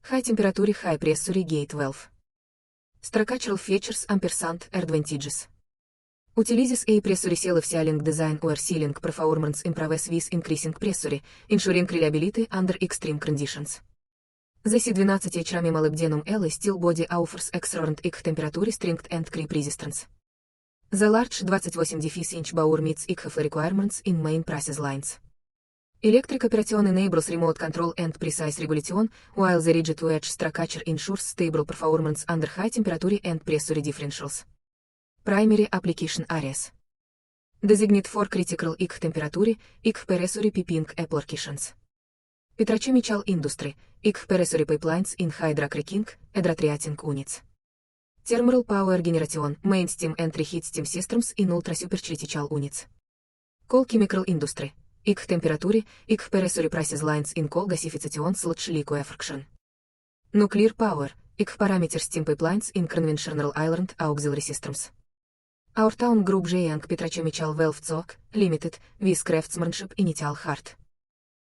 High temperature high pressure gate valve. Structural features ampersand advantages. Utilizes a pressure self sealing design or sealing performance improves with increasing pressure, ensuring reliability under extreme conditions. The C12H molybdenum alloy steel body offers excellent high temperature strength and creep resistance. The large 28,5-inch bore meets ICHF requirements in main process lines. Electric operation enables remote control and precise regulation, while the rigid wedge structure ensures stable performance under high temperature and pressure differentials. Primary application areas. Designate for critical high temperature, high pressure piping applications. Petrochemical industry, high pressure pipelines in hydrocracking, hydrotreating units. Thermal power generation, main steam and reheat steam systems in ultra-supercritical units. Coal chemical industry, high temperature, high pressure process lines in coal gasification/liquefaction. Nuclear power, high parameter steam pipelines in conventional island auxiliary systems. Our town group Jiang Petrochemical Valve Zog, Limited, with craftsmanship initial hard.